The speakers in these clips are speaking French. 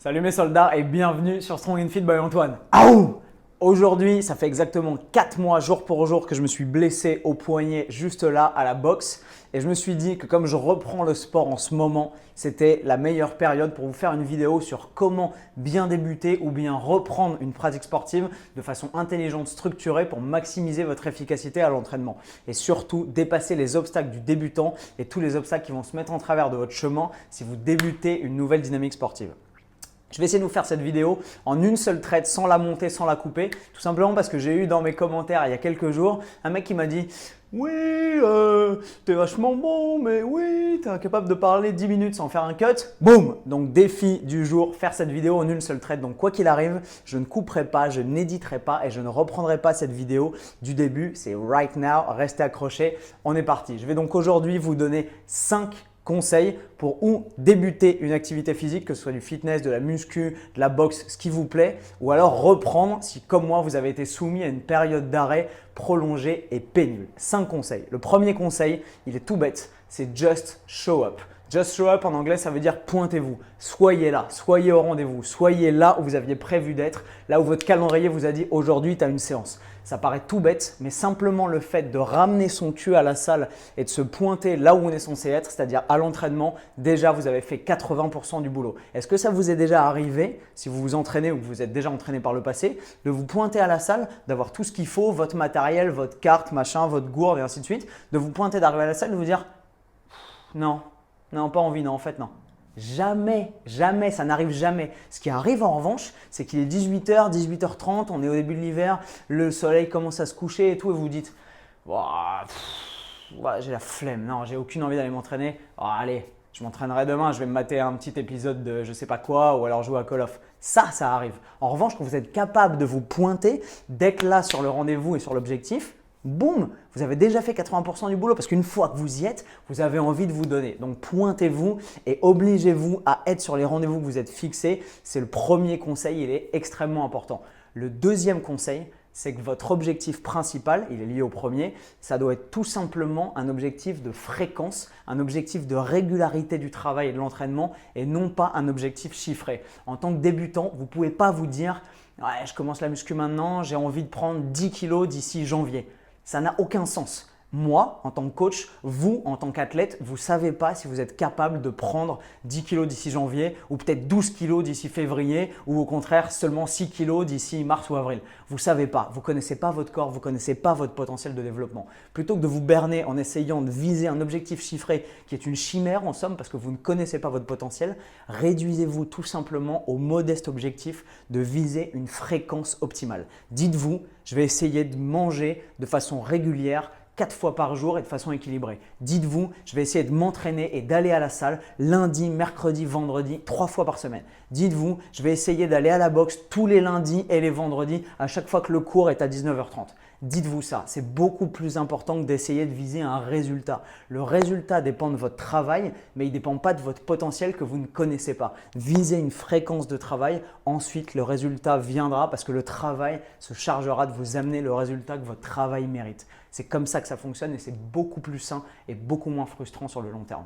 Salut mes soldats et bienvenue sur Strong and Fit by Antoine. Aouh! Aujourd'hui, ça fait exactement 4 mois jour pour jour que je me suis blessé au poignet juste là à la boxe et je me suis dit que comme je reprends le sport en ce moment, c'était la meilleure période pour vous faire une vidéo sur comment bien débuter ou bien reprendre une pratique sportive de façon intelligente, structurée pour maximiser votre efficacité à l'entraînement et surtout dépasser les obstacles du débutant et tous les obstacles qui vont se mettre en travers de votre chemin si vous débutez une nouvelle dynamique sportive. Je vais essayer de vous faire cette vidéo en une seule traite, sans la monter, sans la couper, tout simplement parce que j'ai eu dans mes commentaires il y a quelques jours un mec qui m'a dit « Oui, t'es vachement bon, mais oui, t'es incapable de parler 10 minutes sans faire un cut. » Boum! Donc défi du jour, faire cette vidéo en une seule traite. Donc quoi qu'il arrive, je ne couperai pas, je n'éditerai pas et je ne reprendrai pas cette vidéo du début. C'est right now, restez accrochés, on est parti. Je vais donc aujourd'hui vous donner 5 conseils pour ou débuter une activité physique, que ce soit du fitness, de la muscu, de la boxe, ce qui vous plaît, ou alors reprendre si comme moi vous avez été soumis à une période d'arrêt prolongée et pénible. 5 conseils. Le premier conseil, il est tout bête, c'est just show up. Just show up en anglais, ça veut dire pointez-vous. Soyez là, soyez au rendez-vous, soyez là où vous aviez prévu d'être, là où votre calendrier vous a dit aujourd'hui tu as une séance. Ça paraît tout bête, mais simplement le fait de ramener son cul à la salle et de se pointer là où on est censé être, c'est-à-dire à l'entraînement, déjà vous avez fait 80% du boulot. Est-ce que ça vous est déjà arrivé, si vous vous entraînez ou que vous êtes déjà entraîné par le passé, de vous pointer à la salle, d'avoir tout ce qu'il faut, votre matériel, votre carte, machin, votre gourde et ainsi de suite, de vous pointer, d'arriver à la salle et de vous dire « Non, non, pas envie, non, en fait non ». Jamais, jamais, ça n'arrive jamais. Ce qui arrive en revanche, c'est qu'il est 18h, 18h30, on est au début de l'hiver, le soleil commence à se coucher et tout et vous vous dites Ouah, j'ai la flemme, non, j'ai aucune envie d'aller m'entraîner. Oh, allez, je m'entraînerai demain, je vais me mater un petit épisode de je sais pas quoi ou alors jouer à Call of. Ça arrive. En revanche, quand vous êtes capable de vous pointer, d'être là sur le rendez-vous et sur l'objectif, boum, vous avez déjà fait 80% du boulot parce qu'une fois que vous y êtes, vous avez envie de vous donner. Donc pointez-vous et obligez-vous à être sur les rendez-vous que vous êtes fixés. C'est le premier conseil, il est extrêmement important. Le deuxième conseil, c'est que votre objectif principal, il est lié au premier, ça doit être tout simplement un objectif de fréquence, un objectif de régularité du travail et de l'entraînement et non pas un objectif chiffré. En tant que débutant, vous ne pouvez pas vous dire « Ouais, je commence la muscu maintenant, j'ai envie de prendre 10 kilos d'ici janvier ». Ça n'a aucun sens. Moi, en tant que coach, vous, en tant qu'athlète, vous ne savez pas si vous êtes capable de prendre 10 kilos d'ici janvier ou peut-être 12 kilos d'ici février ou au contraire seulement 6 kilos d'ici mars ou avril. Vous ne savez pas, vous ne connaissez pas votre corps, vous ne connaissez pas votre potentiel de développement. Plutôt que de vous berner en essayant de viser un objectif chiffré qui est une chimère en somme parce que vous ne connaissez pas votre potentiel, réduisez-vous tout simplement au modeste objectif de viser une fréquence optimale. Dites-vous, je vais essayer de manger de façon régulière 4 fois par jour et de façon équilibrée. Dites-vous, je vais essayer de m'entraîner et d'aller à la salle lundi, mercredi, vendredi, 3 fois par semaine. Dites-vous, je vais essayer d'aller à la boxe tous les lundis et les vendredis à chaque fois que le cours est à 19h30. Dites-vous ça, c'est beaucoup plus important que d'essayer de viser un résultat. Le résultat dépend de votre travail, mais il ne dépend pas de votre potentiel que vous ne connaissez pas. Visez une fréquence de travail, ensuite le résultat viendra parce que le travail se chargera de vous amener le résultat que votre travail mérite. C'est comme ça que ça fonctionne et c'est beaucoup plus sain et beaucoup moins frustrant sur le long terme.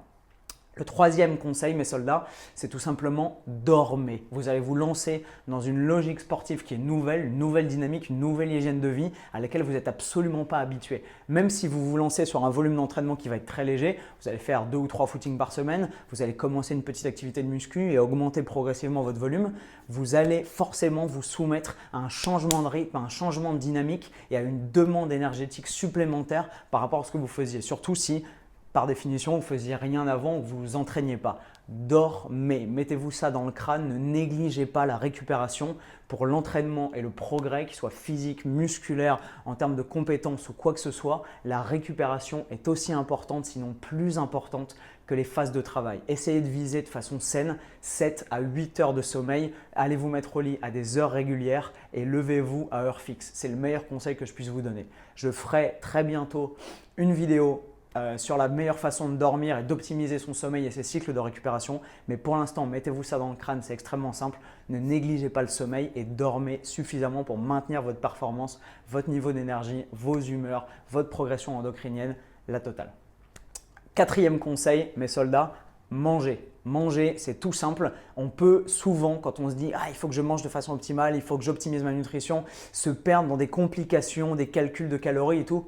Le troisième conseil, mes soldats, c'est tout simplement dormez. Vous allez vous lancer dans une logique sportive qui est nouvelle, une nouvelle dynamique, une nouvelle hygiène de vie à laquelle vous n'êtes absolument pas habitué. Même si vous vous lancez sur un volume d'entraînement qui va être très léger, vous allez faire 2 ou 3 footings par semaine, vous allez commencer une petite activité de muscu et augmenter progressivement votre volume, vous allez forcément vous soumettre à un changement de rythme, à un changement de dynamique et à une demande énergétique supplémentaire par rapport à ce que vous faisiez. Surtout si par définition, vous ne faisiez rien avant ou vous ne vous entraîniez pas. Dormez, mettez-vous ça dans le crâne, ne négligez pas la récupération pour l'entraînement et le progrès, qu'il soit physique, musculaire, en termes de compétences ou quoi que ce soit. La récupération est aussi importante, sinon plus importante que les phases de travail. Essayez de viser de façon saine 7 à 8 heures de sommeil. Allez vous mettre au lit à des heures régulières et levez-vous à heure fixe. C'est le meilleur conseil que je puisse vous donner. Je ferai très bientôt une vidéo sur la meilleure façon de dormir et d'optimiser son sommeil et ses cycles de récupération. Mais pour l'instant, mettez-vous ça dans le crâne, c'est extrêmement simple. Ne négligez pas le sommeil et dormez suffisamment pour maintenir votre performance, votre niveau d'énergie, vos humeurs, votre progression endocrinienne, la totale. Quatrième conseil, mes soldats, Manger. Manger, c'est tout simple. On peut souvent, quand on se dit « Ah, il faut que je mange de façon optimale, il faut que j'optimise ma nutrition », se perdre dans des complications, des calculs de calories et tout.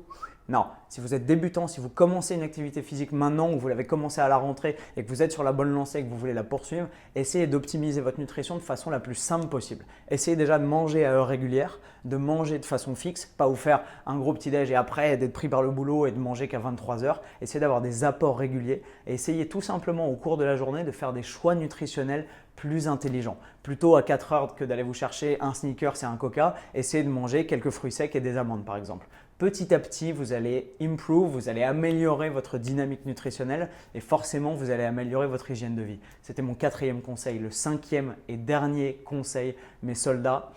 Non, si vous êtes débutant, si vous commencez une activité physique maintenant ou vous l'avez commencé à la rentrée et que vous êtes sur la bonne lancée et que vous voulez la poursuivre, essayez d'optimiser votre nutrition de façon la plus simple possible. Essayez déjà de manger à heure régulière, de manger de façon fixe, pas vous faire un gros petit-déj et après d'être pris par le boulot et de manger qu'à 23 heures. Essayez d'avoir des apports réguliers et essayez tout simplement au cours de la journée de faire des choix nutritionnels plus intelligents. Plutôt à 4 heures que d'aller vous chercher un sneaker et un coca, essayez de manger quelques fruits secs et des amandes par exemple. Petit à petit, vous allez vous allez améliorer votre dynamique nutritionnelle et forcément, vous allez améliorer votre hygiène de vie. C'était mon 4e conseil. Le 5e et dernier conseil, mes soldats,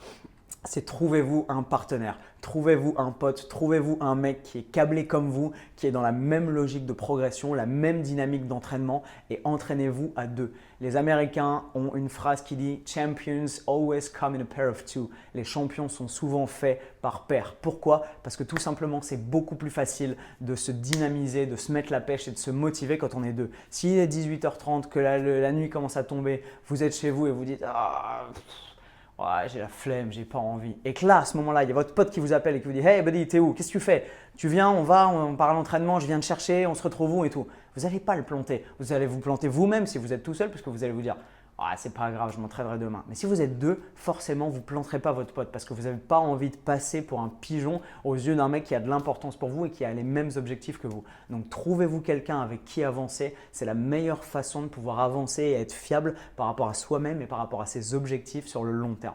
c'est trouvez-vous un partenaire, trouvez-vous un pote, trouvez-vous un mec qui est câblé comme vous, qui est dans la même logique de progression, la même dynamique d'entraînement et entraînez-vous à deux. Les Américains ont une phrase qui dit « Champions always come in a pair of two ». Les champions sont souvent faits par paire. Pourquoi? Parce que tout simplement, c'est beaucoup plus facile de se dynamiser, de se mettre la pêche et de se motiver quand on est deux. S'il est 18h30, que la nuit commence à tomber, vous êtes chez vous et vous dites « Ah, ouais, j'ai la flemme, j'ai pas envie. » Et que là, à ce moment-là, il y a votre pote qui vous appelle et qui vous dit « Hey buddy, t'es où? Qu'est-ce que tu fais? Tu viens, on part à l'entraînement, je viens te chercher, on se retrouve où et tout. » Vous n'allez pas le planter. Vous allez vous planter vous-même si vous êtes tout seul parce que vous allez vous dire « Ah, c'est pas grave, je m'entraînerai demain. » Mais si vous êtes deux, forcément, vous ne planterez pas votre pote parce que vous n'avez pas envie de passer pour un pigeon aux yeux d'un mec qui a de l'importance pour vous et qui a les mêmes objectifs que vous. Donc, trouvez-vous quelqu'un avec qui avancer. C'est la meilleure façon de pouvoir avancer et être fiable par rapport à soi-même et par rapport à ses objectifs sur le long terme.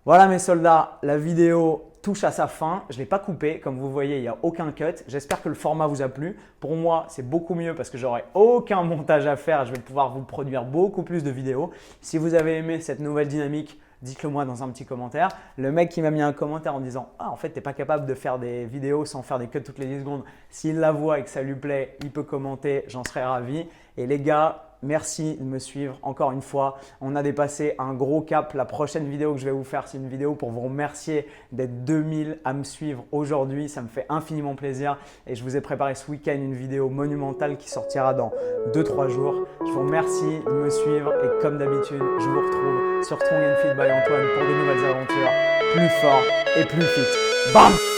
Voilà mes soldats, la vidéo touche à sa fin. Je ne l'ai pas coupée. Comme vous voyez, il n'y a aucun cut. J'espère que le format vous a plu. Pour moi, c'est beaucoup mieux parce que j'aurai aucun montage à faire. Je vais pouvoir vous produire beaucoup plus de vidéos. Si vous avez aimé cette nouvelle dynamique, dites-le moi dans un petit commentaire. Le mec qui m'a mis un commentaire en disant « Ah, en fait, tu n'es pas capable de faire des vidéos sans faire des cuts toutes les 10 secondes. » S'il la voit et que ça lui plaît, il peut commenter. J'en serais ravi. Et les gars, merci de me suivre encore une fois. On a dépassé un gros cap. La prochaine vidéo que je vais vous faire, c'est une vidéo pour vous remercier d'être 2000 à me suivre aujourd'hui. Ça me fait infiniment plaisir et je vous ai préparé ce week-end une vidéo monumentale qui sortira dans 2-3 jours. Je vous remercie de me suivre et comme d'habitude, je vous retrouve sur Strong and Fit by Antoine pour de nouvelles aventures plus fort et plus fit. Bam!